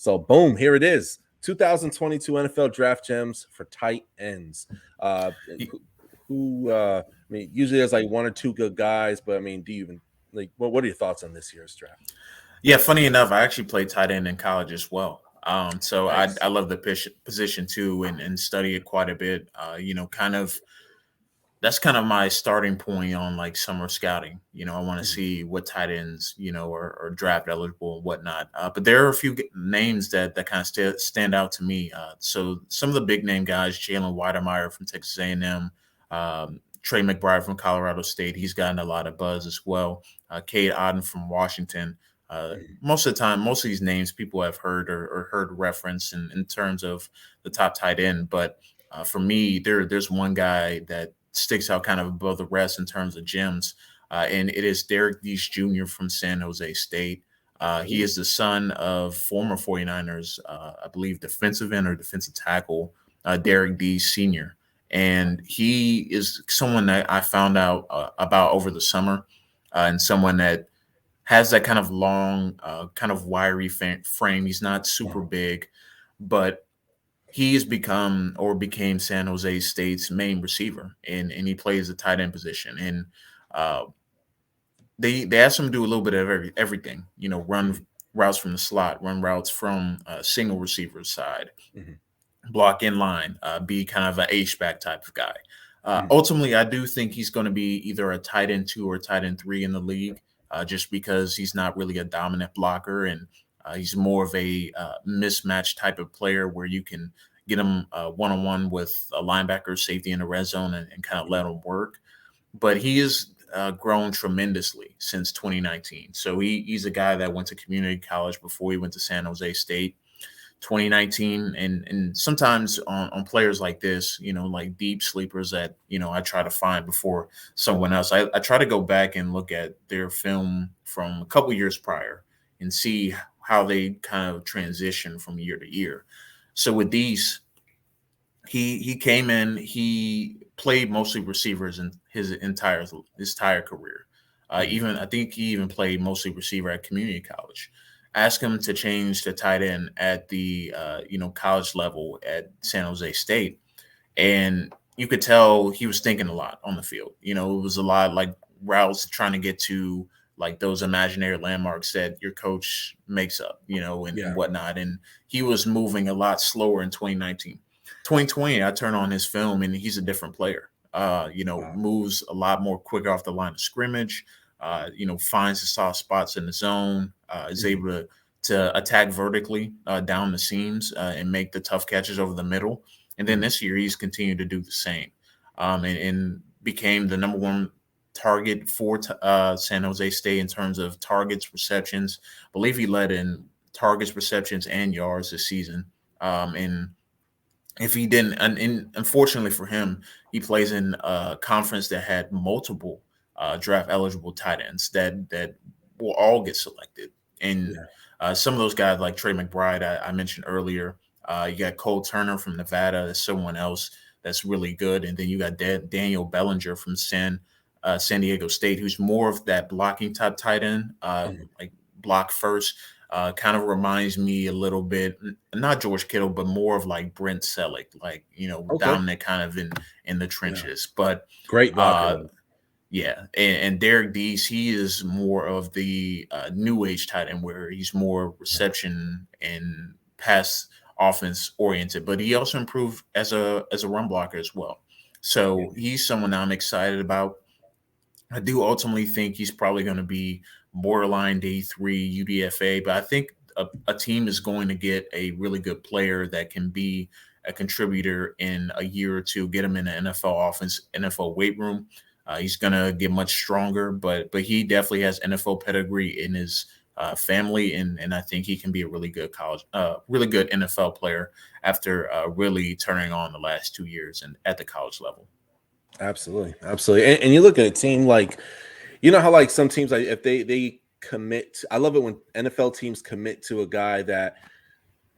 So boom, here it is. 2022 NFL Draft Gems for tight ends. I mean, usually there's like one or two good guys, but I mean, do you even like what are your thoughts on this year's draft? Yeah, funny enough, I actually played tight end in college as well. So I Nice. love the position too, and study it quite a bit. Kind of that's kind of my starting point on like summer scouting. I want to Mhm. see what tight ends, are draft eligible and whatnot. But there are a few names that kind of stand out to me. So some of the big name guys, Jalen Weidemeyer from Texas A&M, Trey McBride from Colorado State. He's gotten a lot of buzz as well. Cade Otton from Washington. Mhm. Most of the time, most of these names people have heard or heard reference in terms of the top tight end. But for me, there's one guy that sticks out kind of above the rest in terms of gems, and it is Derek Deese Jr. from San Jose State. He Ooh. is the son of former 49ers, I believe, defensive end or defensive tackle, Derek Deese Sr. And he is someone that I found out about over the summer, and someone that has that kind of long, kind of wiry frame. He's not super Uh-huh. big, but he has become or became San Jose State's main receiver, and he plays the tight end position. And uh, they asked him to do a little bit of everything. Mhm. Run routes from the slot, run routes from single receiver side, Mhm. block in line, be kind of an H-back type of guy. Mhm. Ultimately, I do think he's going to be either a tight end 2 or tight end 3 in the league, just because he's not really a dominant blocker, and he's more of a mismatch type of player where you can get him one-on-one with a linebacker, safety in the red zone, and kind of let him work. But he has grown tremendously since 2019. So he's a guy that went to community college before he went to San Jose State. 2019, and sometimes on players like this, like deep sleepers that I try to find before someone else. I try to go back and look at their film from a couple years prior and see how they kind of transition from year to year. So with these, he came in, he played mostly receivers in his entire career. Mhm. Even I think he even played mostly receiver at community college. Ask him to change to tight end at the college level at San Jose State, and you could tell he was thinking a lot on the field. It was a lot like routes trying to get to like those imaginary landmarks that your coach makes up, and Yeah. whatnot. And he was moving a lot slower in 2019. 2020, I turn on his film and he's a different player. Wow. Moves a lot more quicker off the line of scrimmage. Finds the soft spots in the zone. Is Mhm. able to attack vertically down the seams and make the tough catches over the middle. And then Mhm. this year, he's continued to do the same, and became the number one target for San Jose State in terms of targets, receptions. I believe he led in targets, receptions, and yards this season. And if he didn't, and unfortunately for him, he plays in a conference that had multiple draft eligible tight ends that will all get selected. And Yeah. some of those guys, like Trey McBride, I mentioned earlier, you got Cole Turner from Nevada, that's someone else that's really good. And then you got Daniel Bellinger from San Diego State, who's more of that blocking type tight end, Mhm. like block first. Kind of reminds me a little bit, not George Kittle, but more of like Brent Selleck, like Okay. dominant kind of in the Yeah. trenches. But Great blocker uh, though. yeah, and Derek Deese, he is more of the new age tight end, where he's more reception and pass offense oriented, but he also improved as a run blocker as well. Yeah. So he's someone I'm excited about. I do ultimately think he's probably going to be borderline day three UDFA, but I think a team is going to get a really good player that can be a contributor in a year or two, get him in the NFL offense, NFL weight room. He's going to get much stronger, but he definitely has NFL pedigree in his family, and I think he can be a really good NFL player after really turning on the last 2 years and at the college level. Absolutely. Absolutely. And you look at a team like, you know how like some teams like if they commit, I love it when NFL teams commit to a guy that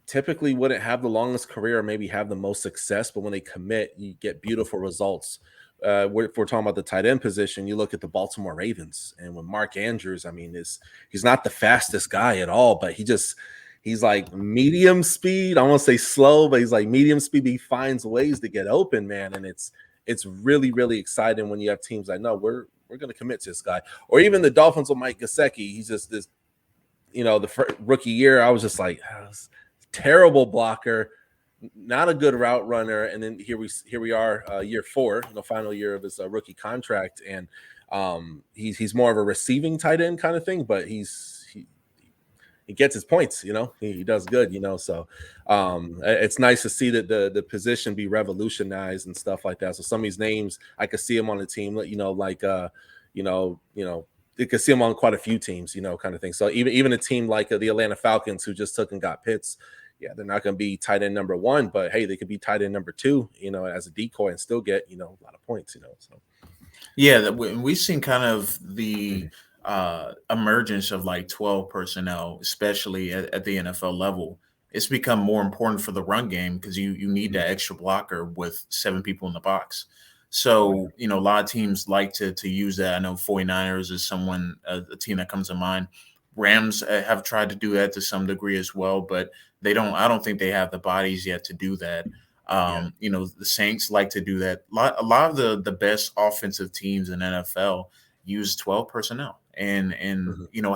typically wouldn't have the longest career or maybe have the most success, but when they commit, you get beautiful results. If we're talking about the tight end position, you look at the Baltimore Ravens, and when Mark Andrews, I mean, is he's not the fastest guy at all, but He's like medium speed. I won't say slow, but he's like medium speed. He finds ways to get open, man, and it's really, really exciting when you have teams like, no, we're going to commit to this guy. Or even the Dolphins with Mike Gesicki. He's just this, the rookie year, I was just like, terrible blocker, not a good route runner. And then here we are, year 4, the final year of his rookie contract, and he's more of a receiving tight end kind of thing, but he gets his points, he does good, so it's nice to see that the position be revolutionized and stuff like that. So some of these names, I could see him on the team, like you could see him on quite a few teams, kind of thing. So even a team like the Atlanta Falcons, who just took and got Pitts, yeah, they're not going to be tight end number 1, but hey, they could be tight end number 2, as a decoy and still get, a lot of points, so. Yeah, we've seen kind of the emergence of like 12 personnel, especially at the NFL level. It's become more important for the run game because you need that extra blocker with 7 people in the box. So, a lot of teams like to use that. I know 49ers is a team that comes to mind. Rams have tried to do that to some degree as well, but I don't think they have the bodies yet to do that. The Saints like to do that. A lot of the best offensive teams in NFL use 12 personnel. And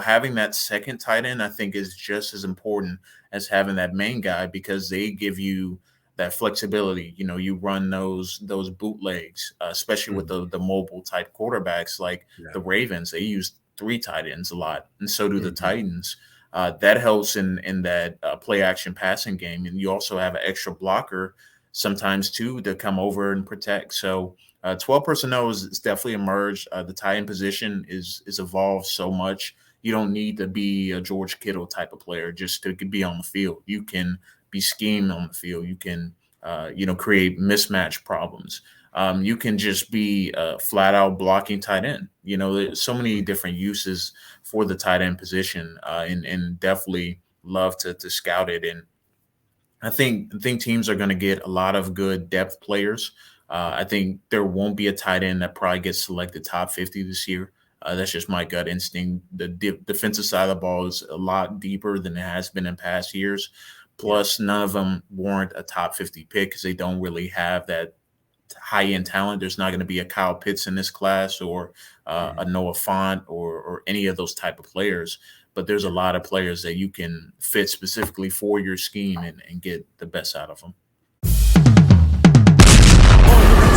having that second tight end, I think, is just as important as having that main guy, because they give you that flexibility. You run those bootlegs, especially with the mobile type quarterbacks like the Ravens. They use 3 tight ends a lot, and so do the Titans. That helps in that play action passing game, and you also have an extra blocker sometimes too to come over and protect. So 12 personnel is definitely emerged. The tight end position is evolved so much. You don't need to be a George Kittle type of player just to be on the field. You can be schemed on the field. You can create mismatch problems. You can just be flat out blocking tight end. There's so many different uses for the tight end position, and definitely love to scout it. And I think teams are going to get a lot of good depth players. I think there won't be a tight end that probably gets selected top 50 this year. That's just my gut instinct. The defensive side of the ball is a lot deeper than it has been in past years. Plus, none of them warrant a top 50 pick because they don't really have that high-end talent. There's not going to be a Kyle Pitts in this class, or a Noah Fant, or any of those type of players. But there's a lot of players that you can fit specifically for your scheme and get the best out of them.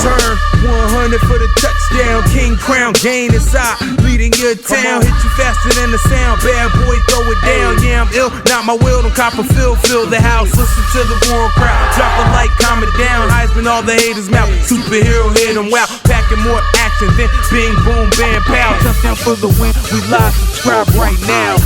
Turn 100 for the touchdown, King Crown, gain inside, leading your town, hit you faster than the sound, bad boy, throw it down, yeah, I'm ill, not my will, don't Copperfield, fill the house, listen to the roaring crowd, drop a light, calm it down, Heisman, all the haters mouth, superhero hit them wow, packing more action than bing, boom, bam, pow, touchdown for the win, we live, subscribe right now.